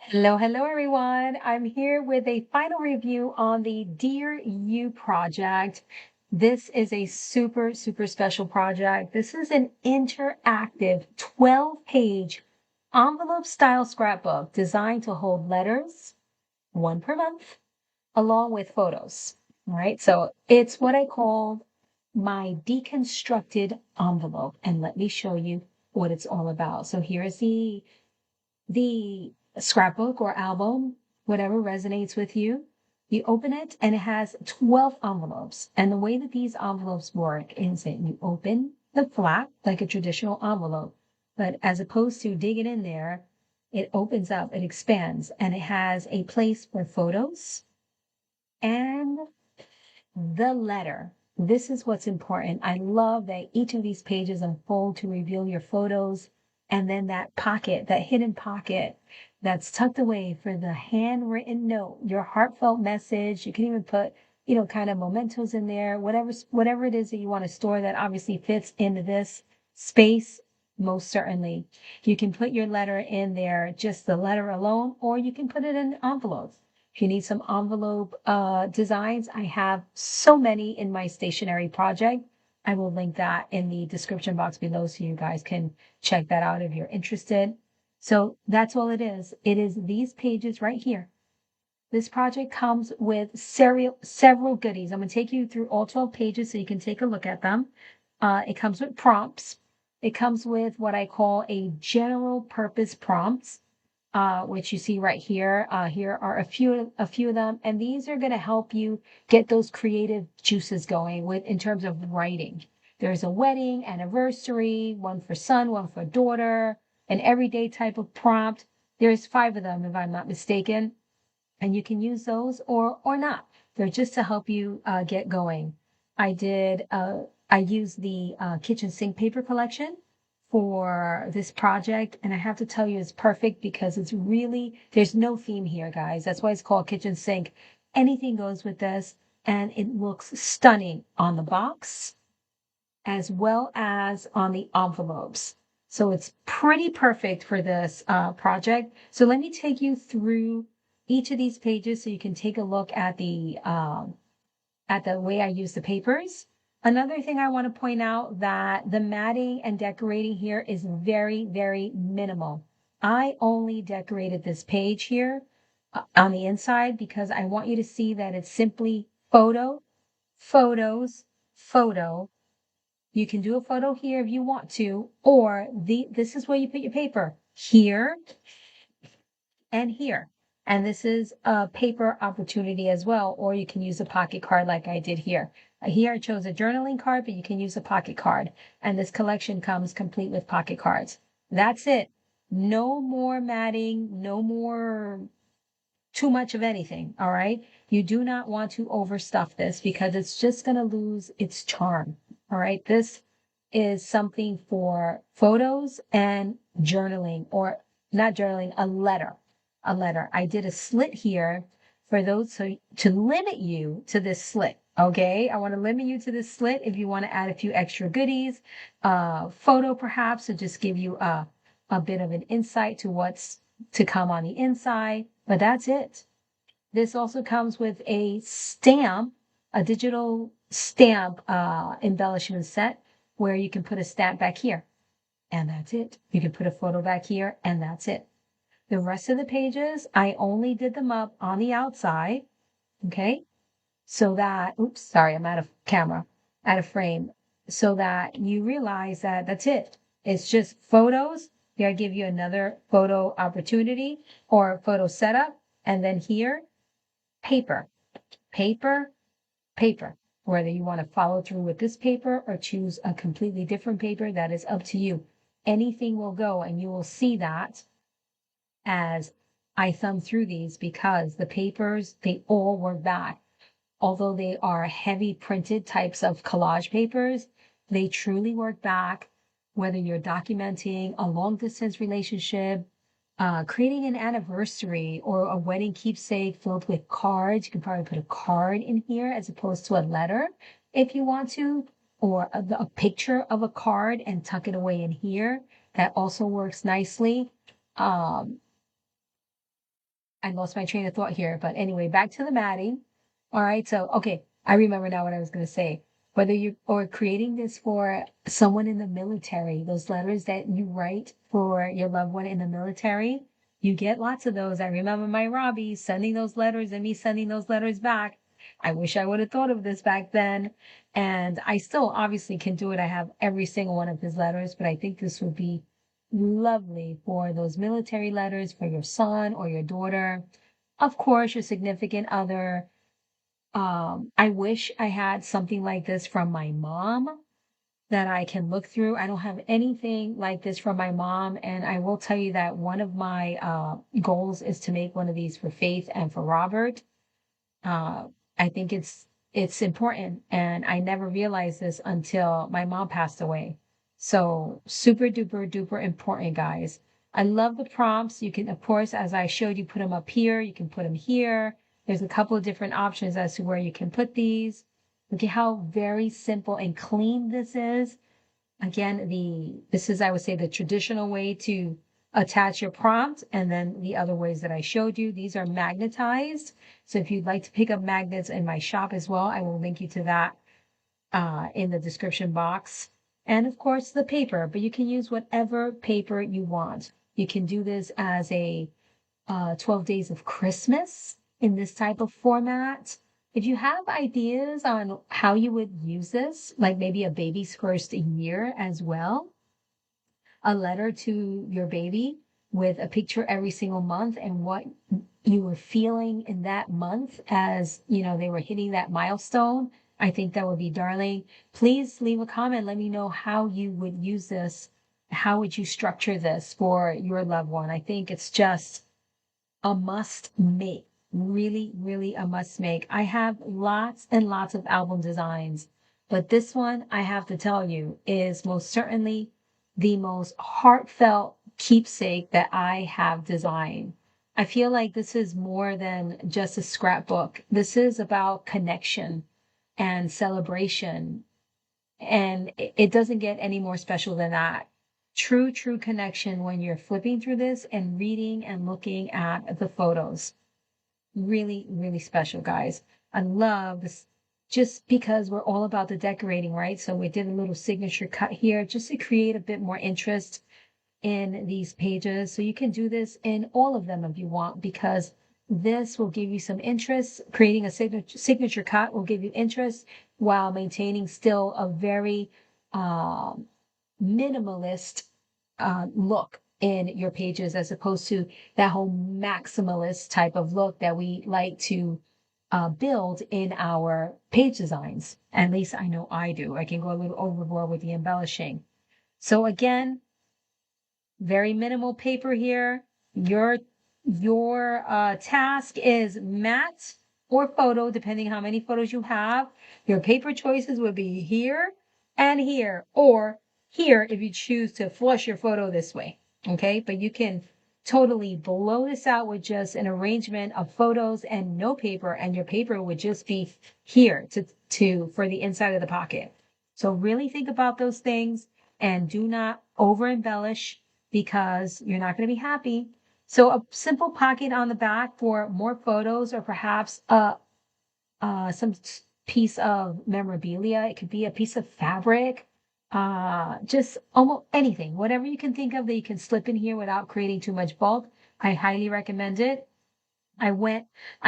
Hello, everyone. I'm here with a final review on the Dear You project. This is a super special project. This is an interactive 12-page envelope style scrapbook designed to hold letters, one per month, along with photos. All right. So it's what I call my deconstructed envelope. And let me show you what it's all about. So here's the scrapbook or album, whatever resonates with you. You open it and it has 12 envelopes. And the way that these envelopes work is that you open the flap like a traditional envelope, but as opposed to digging in there, it opens up, it expands, and it has a place for photos and the letter. This is what's important. I love that each of these pages unfold to reveal your photos and then that pocket, that hidden pocket that's tucked away for the handwritten note, your heartfelt message. You can even put, kind of mementos in there, whatever it is that you want to store that obviously fits into this space. Most certainly. You can put your letter in there, just the letter alone, or you can put it in envelopes. If you need some envelope designs, I have so many in my stationery project. I will link that in the description box below so you guys can check that out if you're interested. So that's all it is. It is these pages right here. This project comes with several goodies. I'm going to take you through all 12 pages so you can take a look at them. It comes with prompts. It comes with what I call a general purpose prompts, which you see right here. Here are a few of them, and these are going to help you get those creative juices going with in terms of writing. There's a wedding, anniversary, one for son, one for daughter, an everyday type of prompt. There's 5 of them, if I'm not mistaken, and you can use those or not. They're just to help you get going. I used the kitchen sink paper collection for this project, and I have to tell you, it's perfect because there's no theme here, guys. That's why it's called kitchen sink. Anything goes with this, and it looks stunning on the box as well as on the envelopes. So it's pretty perfect for this project. So let me take you through each of these pages so you can take a look at the way I use the papers. Another thing I want to point out that the matting and decorating here is very minimal. I only decorated this page here on the inside because I want you to see that it's simply photo, photos, photo. You can do a photo here if you want to, or this is where you put your paper, here and here. And this is a paper opportunity as well, or you can use a pocket card like I did here. Here I chose a journaling card, but you can use a pocket card. And this collection comes complete with pocket cards. That's it. No more matting, no more too much of anything. All right. You do not want to overstuff this because it's just going to lose its charm. All right. This is something for photos and journaling, or not journaling, a letter. A letter. I did a slit here for those to limit you to this slit. Okay. I want to limit you to this slit if you want to add a few extra goodies, photo perhaps to just give you a bit of an insight to what's to come on the inside, but that's it. This also comes with a stamp, a digital stamp embellishment set where you can put a stamp back here, and that's it. You can put a photo back here, and that's it. The rest of the pages, I only did them up on the outside, okay? So that, oops, sorry, I'm out of camera, out of frame, so that you realize that that's it. It's just photos. Here I give you another photo opportunity or photo setup. And then here, paper, paper, paper. Whether you want to follow through with this paper or choose a completely different paper, that is up to you. Anything will go, and you will see that as I thumb through these because the papers, they all work back. Although they are heavy printed types of collage papers, they truly work back, whether you're documenting a long distance relationship, creating an anniversary or a wedding keepsake filled with cards. You can probably put a card in here as opposed to a letter if you want to, or a picture of a card and tuck it away in here. That also works nicely. Um, I lost my train of thought here, but anyway, back to the matting. All right. So, okay. I remember now what I was going to say. Whether you are creating this for someone in the military, those letters that you write for your loved one in the military, you get lots of those. I remember my Robbie sending those letters and me sending those letters back. I wish I would have thought of this back then. And I still obviously can do it. I have every single one of his letters, but I think this would be lovely for those military letters for your son or your daughter. Of course, your significant other. I wish I had something like this from my mom that I can look through. I don't have anything like this from my mom. And I will tell you that one of my goals is to make one of these for Faith and for Robert. Uh, I think it's important, and I never realized this until my mom passed away. So super duper duper important, guys. I love the prompts. You can, of course, as I showed you, put them up here. You can put them here. There's a couple of different options as to where you can put these. Look at how very simple and clean this is. Again, this is, I would say, the traditional way to attach your prompt. And then the other ways that I showed you, these are magnetized. So if you'd like to pick up magnets in my shop as well, I will link you to that in the description box. And of course, the paper, but you can use whatever paper you want. You can do this as a 12 Days of Christmas in this type of format. If you have ideas on how you would use this, like maybe a baby's first year as well, a letter to your baby with a picture every single month and what you were feeling in that month as, you know, they were hitting that milestone, I think that would be darling. Please leave a comment. Let me know how you would use this. How would you structure this for your loved one? I think it's just a must make. Really, really a must make. I have lots and lots of album designs, but this one, I have to tell you, is most certainly the most heartfelt keepsake that I have designed. I feel like this is more than just a scrapbook. This is about connection and celebration, and it doesn't get any more special than that. True, true connection when you're flipping through this and reading and looking at the photos. Really, really special, guys. I love this just because we're all about the decorating, right? So we did a little signature cut here just to create a bit more interest in these pages. So you can do this in all of them if you want, because this will give you some interest. Creating a signature cut will give you interest while maintaining still a very minimalist look in your pages, as opposed to that whole maximalist type of look that we like to build in our page designs. At least I know I do. I can go a little overboard with the embellishing. So again, very minimal paper here. Your task is matte or photo, depending how many photos you have. Your paper choices would be here and here, or here if you choose to flush your photo this way. Okay, but you can totally blow this out with just an arrangement of photos and no paper, and your paper would just be here to for the inside of the pocket. So really think about those things and do not over embellish, because you're not going to be happy. So a simple pocket on the back for more photos, or perhaps some piece of memorabilia. It could be a piece of fabric, just almost anything, whatever you can think of that you can slip in here without creating too much bulk. I highly recommend it. I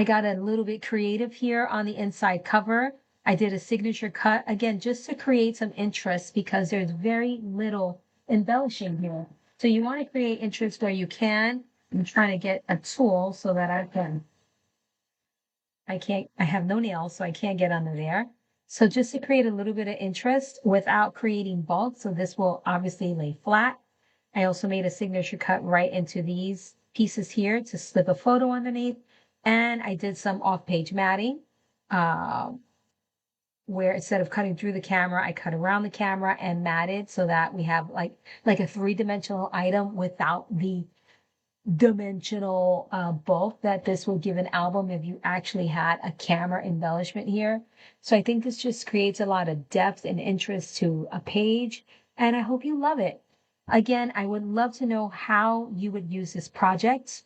got a little bit creative here on the inside cover. I did a signature cut, again, just to create some interest, because there's very little embellishing here. So you want to create interest where you can. I'm trying to get a tool so that I have no nails, so I can't get under there. So just to create a little bit of interest without creating bulk. So this will obviously lay flat. I also made a signature cut right into these pieces here to slip a photo underneath. And I did some off-page matting, uh, where instead of cutting through the camera, I cut around the camera and matted so that we have like a three-dimensional item without the dimensional bulk that this will give an album if you actually had a camera embellishment here. So I think this just creates a lot of depth and interest to a page, and I hope you love it. Again, I would love to know how you would use this project.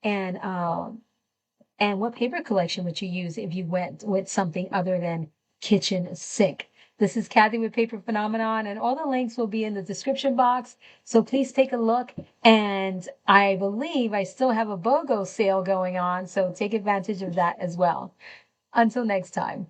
and what paper collection would you use if you went with something other than kitchen sink? This is Kathy with Paper Phenomenon, and all the links will be in the description box. So please take a look. And I believe I still have a BOGO sale going on, so take advantage of that as well. Until next time.